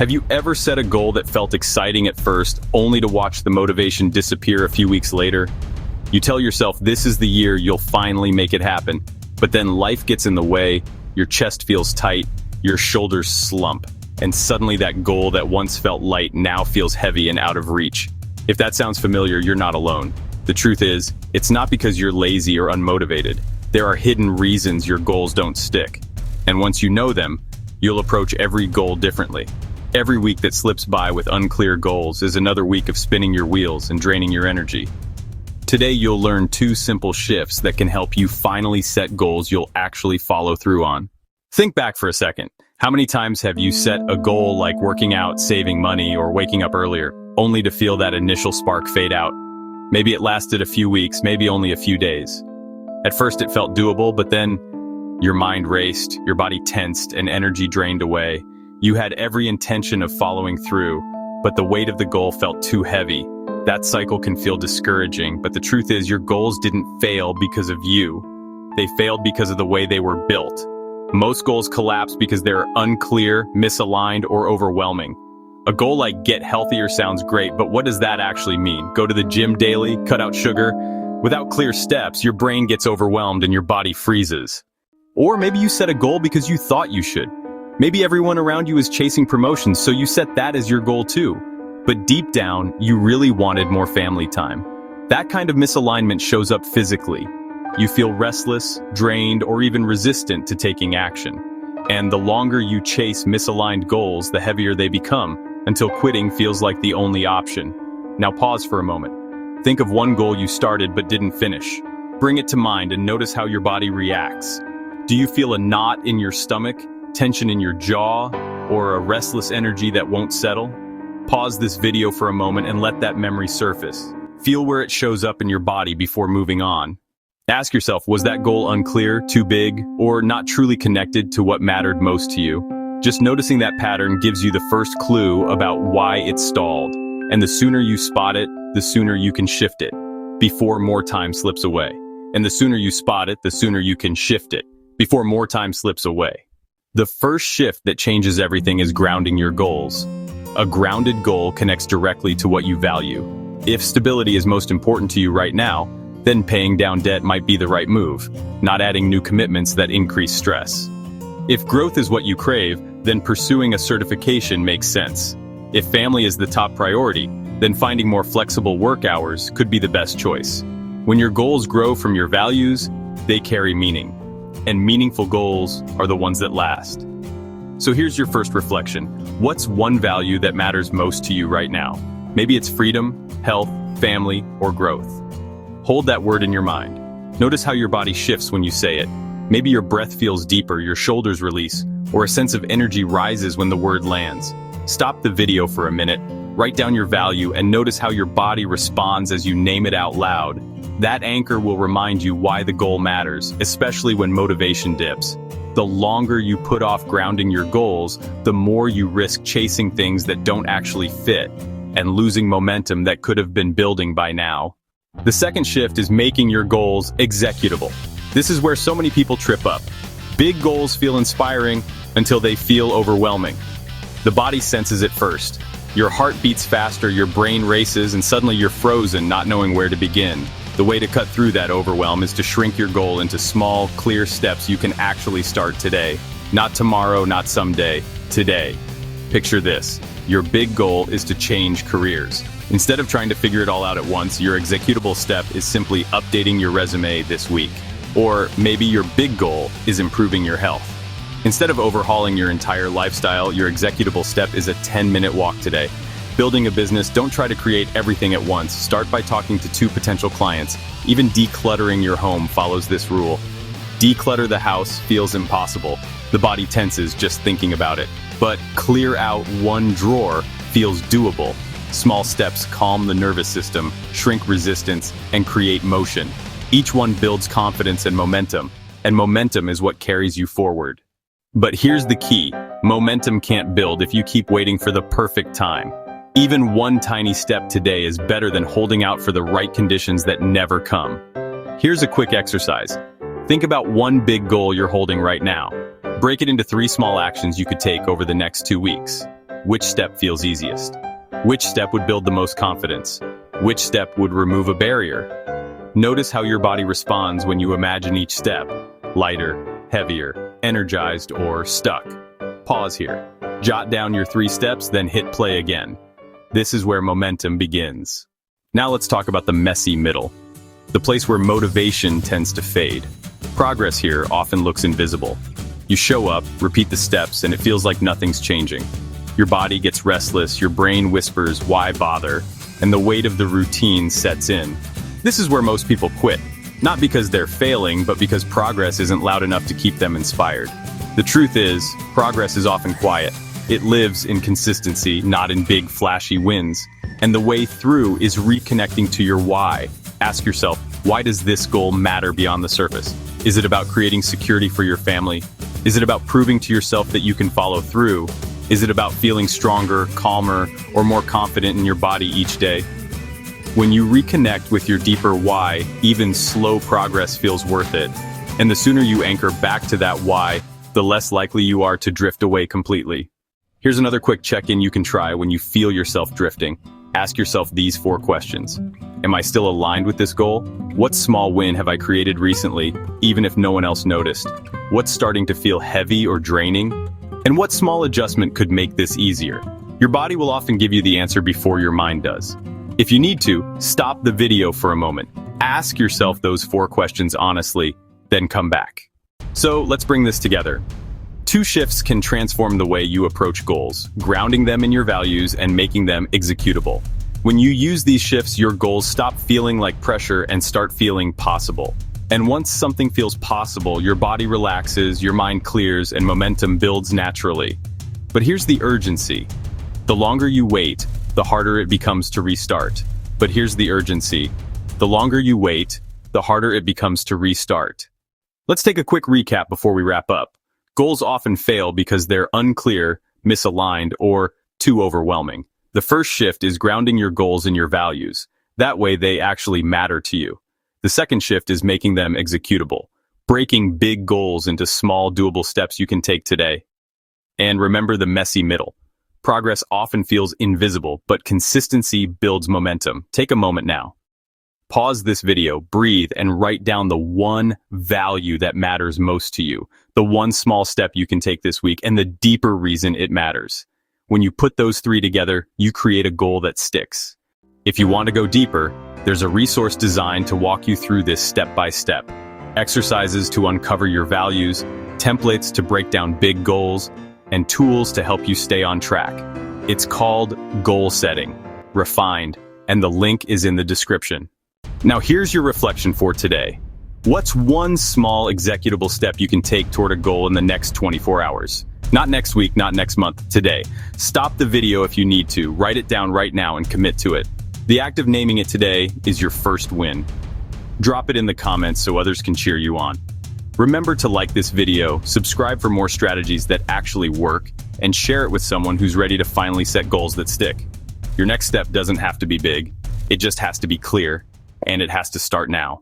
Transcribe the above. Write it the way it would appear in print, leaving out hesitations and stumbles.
Have you ever set a goal that felt exciting at first, only to watch the motivation disappear a few weeks later? You tell yourself this is the year you'll finally make it happen, but then life gets in the way, your chest feels tight, your shoulders slump, and suddenly that goal that once felt light now feels heavy and out of reach. If that sounds familiar, you're not alone. The truth is, it's not because you're lazy or unmotivated. There are hidden reasons your goals don't stick. And once you know them, you'll approach every goal differently. Every week that slips by with unclear goals is another week of spinning your wheels and draining your energy. Today you'll learn 2 simple shifts that can help you finally set goals you'll actually follow through on. Think back for a second. How many times have you set a goal like working out, saving money, or waking up earlier, only to feel that initial spark fade out? Maybe it lasted a few weeks, maybe only a few days. At first it felt doable, but then your mind raced, your body tensed, and energy drained away. You had every intention of following through, but the weight of the goal felt too heavy. That cycle can feel discouraging, but the truth is your goals didn't fail because of you. They failed because of the way they were built. Most goals collapse because they're unclear, misaligned, or overwhelming. A goal like get healthier sounds great, but what does that actually mean? Go to the gym daily, cut out sugar? Without clear steps, your brain gets overwhelmed and your body freezes. Or maybe you set a goal because you thought you should. Maybe everyone around you is chasing promotions, so you set that as your goal too. But deep down, you really wanted more family time. That kind of misalignment shows up physically. You feel restless, drained, or even resistant to taking action. And the longer you chase misaligned goals, the heavier they become, until quitting feels like the only option. Now pause for a moment. Think of one goal you started but didn't finish. Bring it to mind and notice how your body reacts. Do you feel a knot in your stomach, tension in your jaw, or a restless energy that won't settle? Pause this video for a moment and let that memory surface. Feel where it shows up in your body before moving on. Ask yourself, was that goal unclear, too big, or not truly connected to what mattered most to you? Just noticing that pattern gives you the first clue about why it stalled. And the sooner you spot it, the sooner you can shift it, before more time slips away. And the sooner you spot it, the sooner you can shift it, before more time slips away. The first shift that changes everything is grounding your goals. A grounded goal connects directly to what you value. If stability is most important to you right now, then paying down debt might be the right move, not adding new commitments that increase stress. If growth is what you crave, then pursuing a certification makes sense. If family is the top priority, then finding more flexible work hours could be the best choice. When your goals grow from your values, they carry meaning. And meaningful goals are the ones that last. So here's your first reflection. What's one value that matters most to you right now? Maybe it's freedom, health, family, or growth. Hold that word in your mind. Notice how your body shifts when you say it. Maybe your breath feels deeper, your shoulders release, or a sense of energy rises when the word lands. Stop the video for a minute, write down your value, and notice how your body responds as you name it out loud. That anchor will remind you why the goal matters, especially when motivation dips. The longer you put off grounding your goals, the more you risk chasing things that don't actually fit, and losing momentum that could have been building by now. The second shift is making your goals executable. This is where so many people trip up. Big goals feel inspiring until they feel overwhelming. The body senses it first. Your heart beats faster, your brain races, and suddenly you're frozen, not knowing where to begin. The way to cut through that overwhelm is to shrink your goal into small, clear steps you can actually start today. Not tomorrow, not someday, today. Picture this. Your big goal is to change careers. Instead of trying to figure it all out at once, your executable step is simply updating your resume this week. Or maybe your big goal is improving your health. Instead of overhauling your entire lifestyle, your executable step is a 10-minute walk today. Building a business, don't try to create everything at once. Start by talking to 2 potential clients. Even decluttering your home follows this rule. Declutter the house feels impossible. The body tenses just thinking about it. But clear out 1 drawer feels doable. Small steps calm the nervous system, shrink resistance, and create motion. Each one builds confidence and momentum is what carries you forward. But here's the key. Momentum can't build if you keep waiting for the perfect time. Even one tiny step today is better than holding out for the right conditions that never come. Here's a quick exercise. Think about one big goal you're holding right now. Break it into 3 small actions you could take over the next 2 weeks. which step feels easiest? Which step would build the most confidence? Which step would remove a barrier? Notice how your body responds when you imagine each step: lighter, heavier, energized, or stuck. Pause here. Jot down your 3 steps, then hit play again. This is where momentum begins. Now let's talk about the messy middle, the place where motivation tends to fade. Progress here often looks invisible. You show up, repeat the steps, and it feels like nothing's changing. Your body gets restless, your brain whispers, "Why bother?" and the weight of the routine sets in. This is where most people quit, not because they're failing, but because progress isn't loud enough to keep them inspired. The truth is, progress is often quiet. It lives in consistency, not in big, flashy wins. And the way through is reconnecting to your why. Ask yourself, why does this goal matter beyond the surface? Is it about creating security for your family? Is it about proving to yourself that you can follow through? Is it about feeling stronger, calmer, or more confident in your body each day? When you reconnect with your deeper why, even slow progress feels worth it. And the sooner you anchor back to that why, the less likely you are to drift away completely. Here's another quick check-in you can try when you feel yourself drifting. Ask yourself these 4 questions. Am I still aligned with this goal? What small win have I created recently, even if no one else noticed? What's starting to feel heavy or draining? And what small adjustment could make this easier? Your body will often give you the answer before your mind does. If you need to, stop the video for a moment. Ask yourself those 4 questions honestly, then come back. So let's bring this together. 2 shifts can transform the way you approach goals, grounding them in your values and making them executable. When you use these shifts, your goals stop feeling like pressure and start feeling possible. And once something feels possible, your body relaxes, your mind clears, and momentum builds naturally. But here's the urgency. The longer you wait, the harder it becomes to restart. But here's the urgency. The longer you wait, the harder it becomes to restart. Let's take a quick recap before we wrap up. Goals often fail because they're unclear, misaligned, or too overwhelming. The first shift is grounding your goals in your values. That way they actually matter to you. The second shift is making them executable, breaking big goals into small, doable steps you can take today. And remember the messy middle. Progress often feels invisible, but consistency builds momentum. Take a moment now. Pause this video, breathe, and write down the one value that matters most to you, the one small step you can take this week, and the deeper reason it matters. When you put those 3 together, you create a goal that sticks. If you want to go deeper, there's a resource designed to walk you through this step by step. Exercises to uncover your values, templates to break down big goals, and tools to help you stay on track. It's called Goal Setting, Refined, and the link is in the description. Now here's your reflection for today. What's one small executable step you can take toward a goal in the next 24 hours? Not next week, not next month, today. Stop the video if you need to, write it down right now and commit to it. The act of naming it today is your first win. Drop it in the comments so others can cheer you on. Remember to like this video, subscribe for more strategies that actually work, and share it with someone who's ready to finally set goals that stick. Your next step doesn't have to be big, it just has to be clear, and it has to start now.